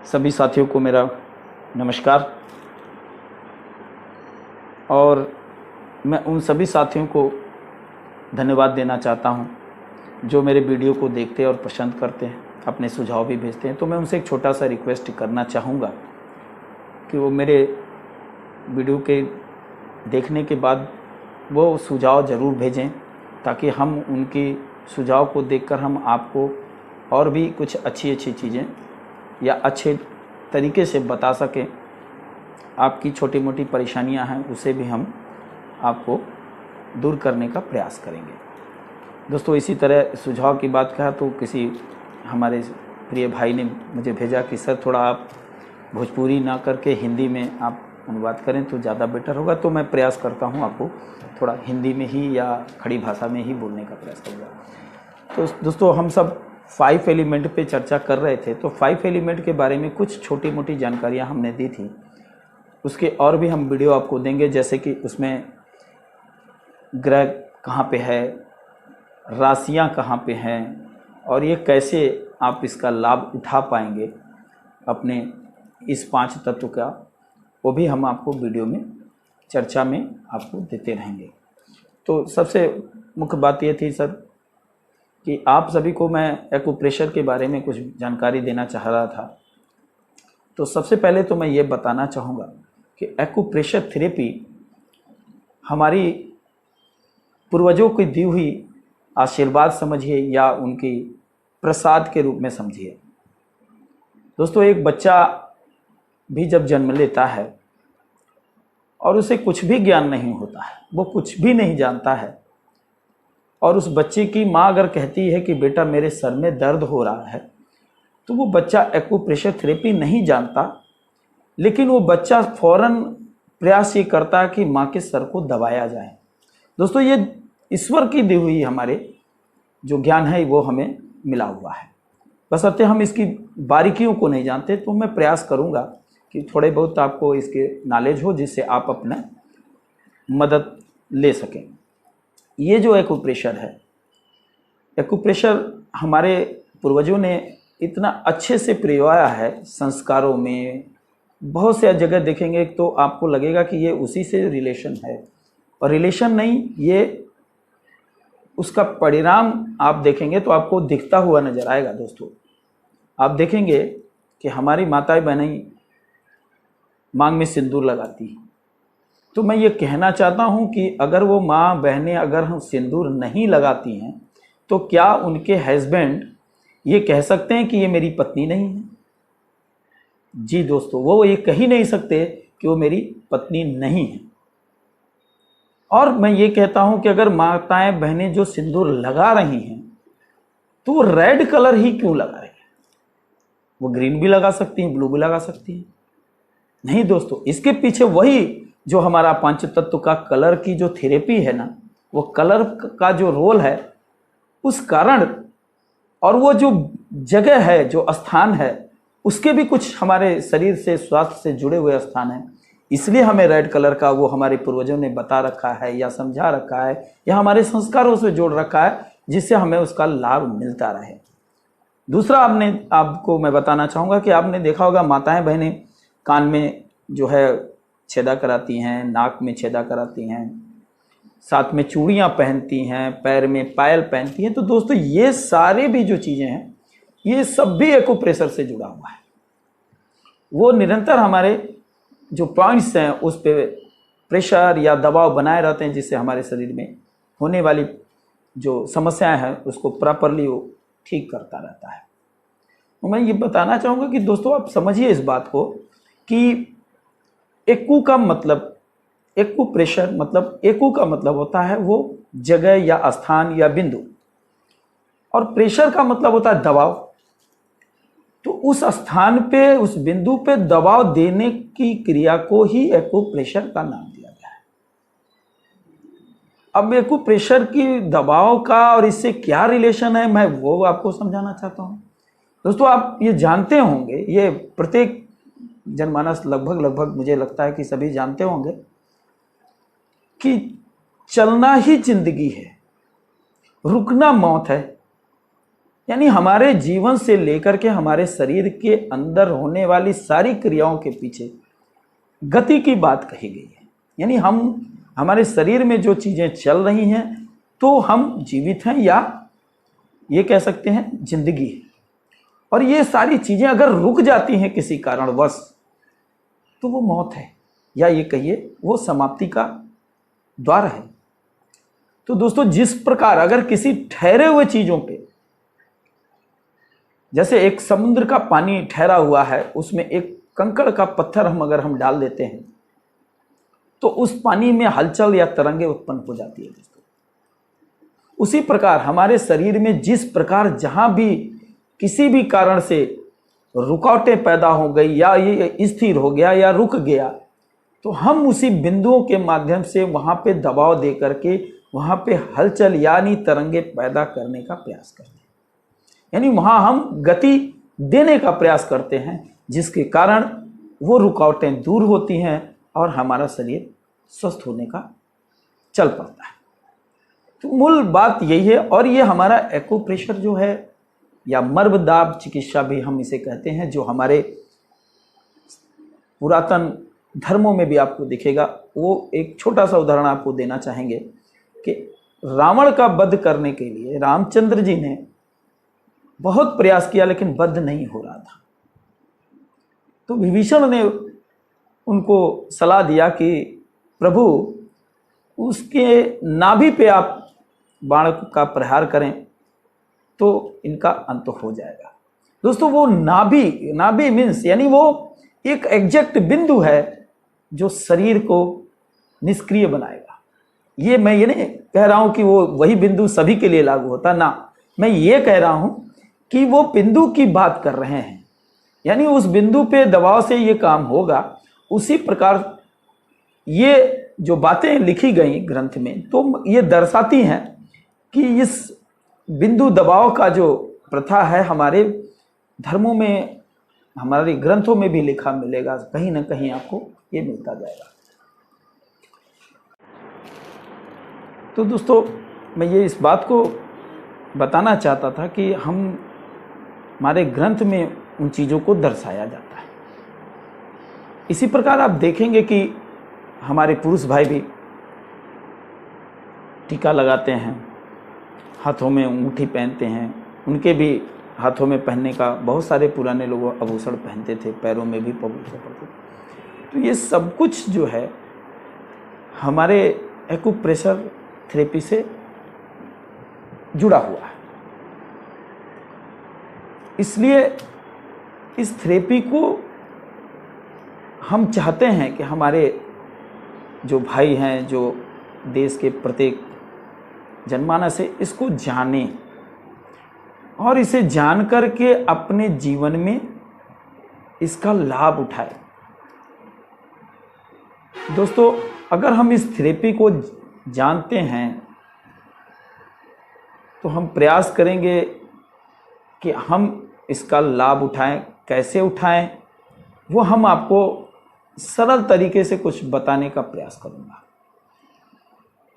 सभी साथियों को मेरा नमस्कार। और मैं उन सभी साथियों को धन्यवाद देना चाहता हूं जो मेरे वीडियो को देखते और पसंद करते हैं, अपने सुझाव भी भेजते हैं। तो मैं उनसे एक छोटा सा रिक्वेस्ट करना चाहूँगा कि वो मेरे वीडियो के देखने के बाद वो सुझाव ज़रूर भेजें, ताकि हम उनकी सुझाव को देखकर हम आपको और भी कुछ अच्छी चीज़ें या अच्छे तरीके से बता सकें। आपकी छोटी मोटी परेशानियां हैं उसे भी हम आपको दूर करने का प्रयास करेंगे। दोस्तों, इसी तरह सुझाव की बात कहा तो किसी हमारे प्रिय भाई ने मुझे भेजा कि सर थोड़ा आप भोजपुरी ना करके हिंदी में आप अनुवाद करें तो ज़्यादा बेटर होगा। तो मैं प्रयास करता हूँ आपको थोड़ा हिंदी में ही या खड़ी भाषा में ही बोलने का प्रयास करूँगा। तो दोस्तों, हम सब 5 एलिमेंट पे चर्चा कर रहे थे। तो 5 एलिमेंट के बारे में कुछ छोटी मोटी जानकारियाँ हमने दी थी, उसके और भी हम वीडियो आपको देंगे। जैसे कि उसमें ग्रह कहाँ पे है, राशियाँ कहाँ पे हैं, और ये कैसे आप इसका लाभ उठा पाएंगे अपने इस 5 तत्व का, वो भी हम आपको वीडियो में चर्चा में आपको देते रहेंगे। तो सबसे मुख्य बात ये थी सर कि आप सभी को मैं एक्यूप्रेशर के बारे में कुछ जानकारी देना चाह रहा था। तो सबसे पहले तो मैं ये बताना चाहूँगा कि एक्यूप्रेशर थेरेपी हमारी पूर्वजों की दी हुई आशीर्वाद समझिए या उनकी प्रसाद के रूप में समझिए। दोस्तों, एक बच्चा भी जब जन्म लेता है और उसे कुछ भी ज्ञान नहीं होता है, वो कुछ भी नहीं जानता है, और उस बच्चे की माँ अगर कहती है कि बेटा मेरे सर में दर्द हो रहा है, तो वो बच्चा एक्यूप्रेशर थेरेपी नहीं जानता, लेकिन वो बच्चा फौरन प्रयास ये करता है कि माँ के सर को दबाया जाए। दोस्तों, ये ईश्वर की दी हुई हमारे जो ज्ञान है वो हमें मिला हुआ है, बशर्ते हम इसकी बारीकियों को नहीं जानते। तो मैं प्रयास करूँगा कि थोड़े बहुत आपको इसके नॉलेज हो, जिससे आप अपना मदद ले सकें। ये जो एक्यूप्रेशर है, एक्यूप्रेशर हमारे पूर्वजों ने इतना अच्छे से प्रयोगाया है संस्कारों में। बहुत से जगह देखेंगे तो आपको लगेगा कि ये उसी से रिलेशन है, और रिलेशन नहीं, ये उसका परिणाम आप देखेंगे तो आपको दिखता हुआ नजर आएगा। दोस्तों, आप देखेंगे कि हमारी माताएं बहनें मांग में सिंदूर लगाती हैं। तो मैं ये कहना चाहता हूं कि अगर वो माँ बहनें अगर हम सिंदूर नहीं लगाती हैं, तो क्या उनके हस्बैंड ये कह सकते हैं कि ये मेरी पत्नी नहीं है? जी दोस्तों, वो ये कह ही नहीं सकते कि वो मेरी पत्नी नहीं है। और मैं ये कहता हूं कि अगर माताएं बहनें जो सिंदूर लगा रही हैं, तो वो रेड कलर ही क्यों लगा रही है? वो ग्रीन भी लगा सकती हैं, ब्लू भी लगा सकती हैं। नहीं दोस्तों, इसके पीछे वही जो हमारा 5 तत्व का कलर की जो थेरेपी है ना, वो कलर का जो रोल है उस कारण, और वो जो जगह है, जो स्थान है, उसके भी कुछ हमारे शरीर से, स्वास्थ्य से जुड़े हुए स्थान हैं। इसलिए हमें रेड कलर का वो हमारे पूर्वजों ने बता रखा है या समझा रखा है या हमारे संस्कारों से जोड़ रखा है, जिससे हमें उसका लाभ मिलता रहे। दूसरा, आपको मैं बताना चाहूँगा कि आपने देखा होगा माताएं बहनें कान में जो है छेदा कराती हैं, नाक में छेदा कराती हैं, साथ में चूड़ियाँ पहनती हैं, पैर में पायल पहनती हैं। तो दोस्तों, ये सारे भी जो चीज़ें हैं, ये सब भी एक्यूप्रेशर से जुड़ा हुआ है। वो निरंतर हमारे जो पॉइंट्स हैं उस पे प्रेशर या दबाव बनाए रहते हैं, जिससे हमारे शरीर में होने वाली जो समस्याएं हैं उसको प्रॉपरली वो ठीक करता रहता है। तो मैं ये बताना चाहूँगा कि दोस्तों, आप समझिए इस बात को कि एक्यू का मतलब, एक्यूप्रेशर मतलब, एक्यू का मतलब होता है वो जगह या स्थान या बिंदु, और प्रेशर का मतलब होता है दबाव। तो उस स्थान पे, उस बिंदु पे दबाव देने की क्रिया को ही एक्यूप्रेशर का नाम दिया गया है। अब एक्यूप्रेशर की दबाव का और इससे क्या रिलेशन है, मैं वो आपको समझाना चाहता हूं। दोस्तों, आप ये जानते होंगे, ये प्रत्येक जनमानस लगभग मुझे लगता है कि सभी जानते होंगे कि चलना ही जिंदगी है, रुकना मौत है। यानी हमारे जीवन से लेकर के हमारे शरीर के अंदर होने वाली सारी क्रियाओं के पीछे गति की बात कही गई है। यानी हमारे शरीर में जो चीज़ें चल रही हैं तो हम जीवित हैं, या ये कह सकते हैं जिंदगी है। और ये सारी चीज़ें अगर रुक जाती हैं किसी कारणवश तो वो मौत है, या ये कहिए वो समाप्ति का द्वार है। तो दोस्तों, जिस प्रकार अगर किसी ठहरे हुए चीज़ों पे, जैसे एक समुद्र का पानी ठहरा हुआ है, उसमें एक कंकड़ का पत्थर अगर हम डाल देते हैं तो उस पानी में हलचल या तरंगे उत्पन्न हो जाती है दोस्तों। उसी प्रकार हमारे शरीर में जिस प्रकार जहां भी किसी भी कारण से रुकावटें पैदा हो गई, या ये स्थिर हो गया या रुक गया, तो हम उसी बिंदुओं के माध्यम से वहां पे दबाव दे करके वहां पे हलचल यानी तरंगे पैदा करने का प्रयास करते हैं। यानी वहां हम गति देने का प्रयास करते हैं, जिसके कारण वो रुकावटें दूर होती हैं और हमारा शरीर स्वस्थ होने का चल पड़ता है। तो मूल बात यही है। और ये हमारा एक्यूप्रेशर जो है, या मर्मदाब चिकित्सा भी हम इसे कहते हैं, जो हमारे पुरातन धर्मों में भी आपको दिखेगा। वो एक छोटा सा उदाहरण आपको देना चाहेंगे कि रावण का वध करने के लिए रामचंद्र जी ने बहुत प्रयास किया, लेकिन वध नहीं हो रहा था। तो विभीषण ने उनको सलाह दिया कि प्रभु, उसके नाभि पे आप बाण का प्रहार करें तो इनका अंत हो जाएगा। दोस्तों, वो नाभि मीन्स यानी वो एक एग्जैक्ट बिंदु है जो शरीर को निष्क्रिय बनाएगा। ये मैं ये नहीं कह रहा हूं कि वो वही बिंदु सभी के लिए लागू होता ना, मैं ये कह रहा हूं कि वो बिंदु की बात कर रहे हैं। यानी उस बिंदु पे दबाव से ये काम होगा। उसी प्रकार ये जो बातें लिखी गई ग्रंथ में, तो ये दर्शाती हैं कि इस बिंदु दबाव का जो प्रथा है हमारे धर्मों में, हमारे ग्रंथों में भी लिखा मिलेगा, कहीं ना कहीं आपको ये मिलता जाएगा। तो दोस्तों, मैं ये इस बात को बताना चाहता था कि हमारे ग्रंथ में उन चीज़ों को दर्शाया जाता है। इसी प्रकार आप देखेंगे कि हमारे पुरुष भाई भी टीका लगाते हैं, हाथों में अंगूठी पहनते हैं। उनके भी हाथों में पहनने का, बहुत सारे पुराने लोग आभूषण पहनते थे, पैरों में भी आभूषण पहनते थे। तो ये सब कुछ जो है हमारे एक्यूप्रेशर थेरेपी से जुड़ा हुआ है। इसलिए इस थेरेपी को हम चाहते हैं कि हमारे जो भाई हैं, जो देश के प्रत्येक जनमानस है, इसको जाने और इसे जान करके अपने जीवन में इसका लाभ उठाए। दोस्तों, अगर हम इस थेरेपी को जानते हैं तो हम प्रयास करेंगे कि हम इसका लाभ उठाएं। कैसे उठाएं, वो हम आपको सरल तरीके से कुछ बताने का प्रयास करूंगा।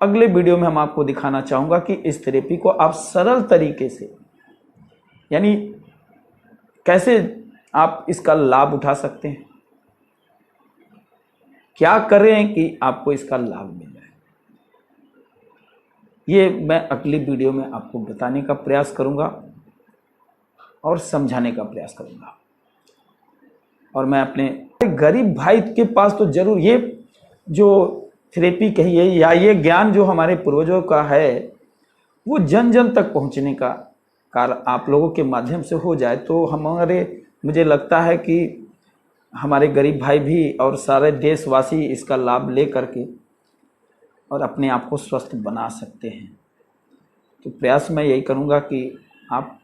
अगले वीडियो में हम आपको दिखाना चाहूँगा कि इस थेरेपी को आप सरल तरीके से, यानी कैसे आप इसका लाभ उठा सकते हैं, क्या करें कि आपको इसका लाभ मिल जाए। ये मैं अगली वीडियो में आपको बताने का प्रयास करूंगा और समझाने का प्रयास करूंगा। और मैं अपने गरीब भाई के पास तो जरूर ये जो थेरेपी कहिए या ये ज्ञान जो हमारे पूर्वजों का है, वो जन जन तक पहुंचने का कार्य आप लोगों के माध्यम से हो जाए तो मुझे लगता है कि हमारे गरीब भाई भी और सारे देशवासी इसका लाभ ले करके और अपने आप को स्वस्थ बना सकते हैं। तो प्रयास मैं यही करूंगा कि आप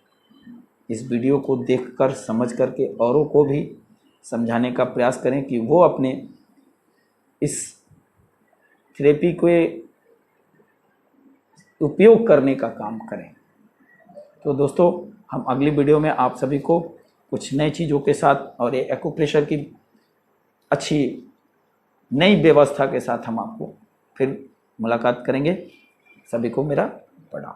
इस वीडियो को देखकर समझ करके औरों को भी समझाने का प्रयास करें कि वो अपने इस थेरेपी को उपयोग करने का काम करें। तो दोस्तों, हम अगली वीडियो में आप सभी को कुछ नई चीज़ों के साथ और ये एक्यूप्रेशर की अच्छी नई व्यवस्था के साथ हम आपको फिर मुलाकात करेंगे। सभी को मेरा प्रणाम।